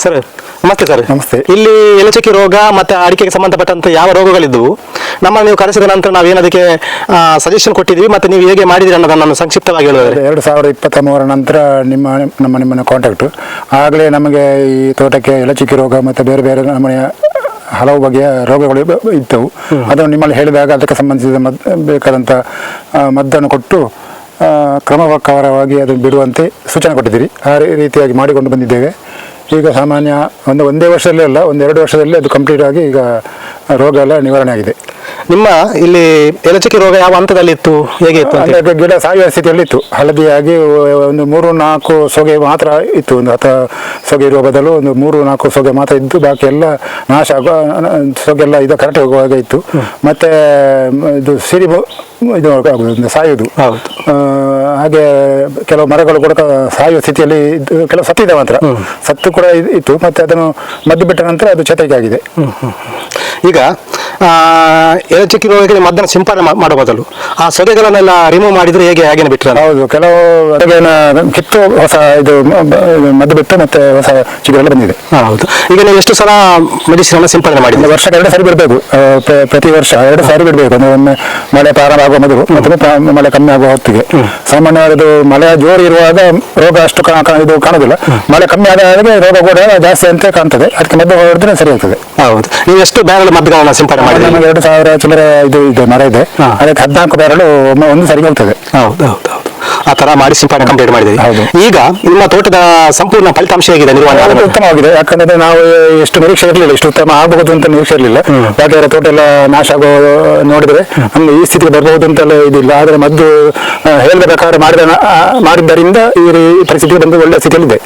Sir ನಮಸ್ತೆ sir. ನಮಸ್ತೆ. ಇಲ್ಲಿ ಎಲೆಚುಕ್ಕಿ ರೋಗ ಮತ್ತೆ ಅಡಿಕೆಗೆ ಸಂಬಂಧಪಟ್ಟಂತೆ ಯಾವ ರೋಗಗಳಿದ್ದವು, ನಮ್ಮನ್ನು ನೀವು ಕರೆಸಿದ ನಂತರ ನಾವೇನು ಅದಕ್ಕೆ ಸಜೆಷನ್ ಕೊಟ್ಟಿದ್ವಿ ಮತ್ತೆ ನೀವು ಹೇಗೆ ಮಾಡಿದಿರಿ ಅನ್ನೋದನ್ನು ಸಂಕ್ಷಿಪ್ತವಾಗಿ ಹೇಳೋದ್ರೆ. 2023 ನಂತರ ನಿಮ್ಮನ್ನು ಕಾಂಟ್ಯಾಕ್ಟು ಆಗಲೇ ನಮಗೆ ಈ ತೋಟಕ್ಕೆ ಎಲೆಚುಕ್ಕಿ ರೋಗ ಮತ್ತು ಬೇರೆ ಬೇರೆ ನಮ್ಮನೆಯ ಹಲವು ಬಗೆಯ ರೋಗಗಳು ಇದ್ದವು. ಅದನ್ನು ನಿಮ್ಮಲ್ಲಿ ಹೇಳಿದಾಗ ಅದಕ್ಕೆ ಸಂಬಂಧಿಸಿದ ಬೇಕಾದಂಥ ಮದ್ದನ್ನು ಕೊಟ್ಟು ಕ್ರಮಬದ್ಧವಾಗಿ ಅದು ಬಿಡುವಂತೆ ಸೂಚನೆ ಕೊಟ್ಟಿದ್ದೀರಿ. ಆ ರೀತಿಯಾಗಿ ಮಾಡಿಕೊಂಡು ಬಂದಿದ್ದೇವೆ. ಈಗ ಸಾಮಾನ್ಯ ಒಂದೇ ವರ್ಷದಲ್ಲೇ ಅಲ್ಲ, 1-2 ವರ್ಷದಲ್ಲಿ ಅದು ಕಂಪ್ಲೀಟ್ ಆಗಿ ಈಗ ರೋಗ ಎಲ್ಲ ನಿವಾರಣೆ ಆಗಿದೆ. ನಿಮ್ಮ ಇಲ್ಲಿ ಎಲೆಚುಕ್ಕಿ ರೋಗ ಯಾವ ಹಂತದಲ್ಲಿ ಇತ್ತು, ಹೇಗೆ ಇತ್ತು? ಅಂದರೆ ಗಿಡ ಸಾಯುವ ಸ್ಥಿತಿಯಲ್ಲಿ ಇತ್ತು. ಹಳದಿಯಾಗಿ ಒಂದು 3-4 ಸೊಗೆ ಮಾತ್ರ ಇತ್ತು. ಒಂದು 10 ಸೊಗೆ ಇರುವ ಬದಲು ಒಂದು 3-4 ಸೊಗೆ ಮಾತ್ರ ಇದ್ದು ಬಾಕಿ ಎಲ್ಲ ನಾಶ ಆಗುವ ಸೊಗೆಲ್ಲ ಇದು ಕರೆಕ್ಟ್ ಹೋಗುವಾಗ ಇತ್ತು. ಮತ್ತು ಇದು ಸಿರಿಬು ಇದು ಆಗುವುದು ಸಾಯುವುದು. ಹಾಗೆ ಕೆಲವು ಮರಗಳು ಕೂಡ ಸಾಯುವ ಸ್ಥಿತಿಯಲ್ಲಿ ಕೆಲವು ಸತ್ತಿದೆ ಮಾತ್ರ, ಸತ್ತು ಕೂಡ ಇತ್ತು. ಮತ್ತು ಅದನ್ನು ಮದ್ದು ಬಿಟ್ಟ ನಂತರ ಅದು ಚೇತರಿಕೆ ಆಗಿದೆ. ಈಗ ಎಲೆಚುಕ್ಕಿ ರೋಗಕ್ಕೆ ಮದ್ದನ್ನು ಸಿಂಪಡಣೆ ಮಾಡೋ ಬದಲು ಆ ಸೊದೆಗಳನ್ನೆಲ್ಲ ರಿಮೂವ್ ಮಾಡಿದ್ರೆ ಹೇಗೆ ಹಾಗೇನೆ ಬಿಟ್ಟರೆ? ಹೌದು, ಕೆಲವು ಕಿತ್ತು ಹೊಸ ಇದು ಮದ್ದು ಬಿಟ್ಟು ಮತ್ತೆ ಹೊಸ ಚಿಗುರೆಲ್ಲ ಬಂದಿದೆ. ಹೌದು. ಈಗ ನೀವು ಎಷ್ಟು ಸಲ ಮೆಡಿಸಿನ್ ಸಿಂಪಡಣೆ ಮಾಡಿದ್ರೆ? ವರ್ಷಕ್ಕೆ 2 ಸಾರಿ ಬಿಡಬೇಕು. ಪ್ರತಿ ವರ್ಷ 2 ಸಾರಿ ಬಿಡಬೇಕು. ಅಂದ್ರೆ ಒಮ್ಮೆ ಮಳೆ ಪ್ರಾರಂಭ ಆಗುವ ಮೊದಲು ಮತ್ತು ಮಳೆ ಕಮ್ಮಿ ಆಗುವ ಹೊತ್ತಿಗೆ. ಸಾಮಾನ್ಯವಾದ ಮಳೆ ಜೋರು ಇರುವಾಗ ರೋಗ ಅಷ್ಟು ಇದು ಕಾಣೋದಿಲ್ಲ. ಮಳೆ ಕಮ್ಮಿ ಆದಾಗ ರೋಗ ಕೂಡ ಜಾಸ್ತಿ ಅಂತ ಕಾಣ್ತದೆ. ಅದಕ್ಕೆ ಮದ್ದು ಹೊಡೆದ್ರೆ ಸರಿ ಆಗ್ತದೆ. ಹೌದು. ನೀವು ಎಷ್ಟು ಬ್ಯಾರಲ್ ಮದ್ದುಗಳನ್ನ ಸಿಂಪಡಣೆ ಮಾಡಿದ್ರೆ? ನಮಗೆ 2000 ಚಿಲ್ಲರೆ ಇದು ಇದೆ, ಮರ ಇದೆ. ಅದಕ್ಕೆ 14 ಬ್ಯಾರಲ್ ಒಂದು ಸರಿ ಹೋಗ್ತದೆ. ಹೌದು ಹೌದು ಹೌದು. ಆ ತರ ಮಾಡಿ ಸಿಂಪಡಣೆ ಕಂಪ್ಲೀಟ್ ಮಾಡಿದ್ದೀರಿ. ಈಗ ನಿಮ್ಮ ತೋಟದ ಸಂಪೂರ್ಣ ಫಲಿತಾಂಶ ಹೇಗಿದೆ? ನಿರ್ವಹಣೆ ಉತ್ತಮವಾಗಿದೆ. ಯಾಕಂದ್ರೆ ನಾವು ಎಷ್ಟು ನಿರೀಕ್ಷೆ ಇರಲಿಲ್ಲ, ಇಷ್ಟು ಉತ್ತಮ ಆಗಬಹುದು ಅಂತ ನಿರೀಕ್ಷೆ ಇರಲಿಲ್ಲ. ಯಾಕಂದ್ರೆ ತೋಟ ಎಲ್ಲ ನಾಶ ಆಗೋ ನೋಡಿದ್ರೆ ನಮ್ಗೆ ಈ ಸ್ಥಿತಿಗೆ ಬರಬಹುದು ಅಂತೆಲ್ಲ ಇದಿಲ್ಲ. ಆದ್ರೆ ಮದ್ದು ಹೇಳಿದ ಪ್ರಕಾರ ಮಾಡಿದ್ದರಿಂದ ಈ ಪರಿಸ್ಥಿತಿಗೆ ಬಂದು ಒಳ್ಳೆ ಸ್ಥಿತಿಯಲ್ಲಿದೆ.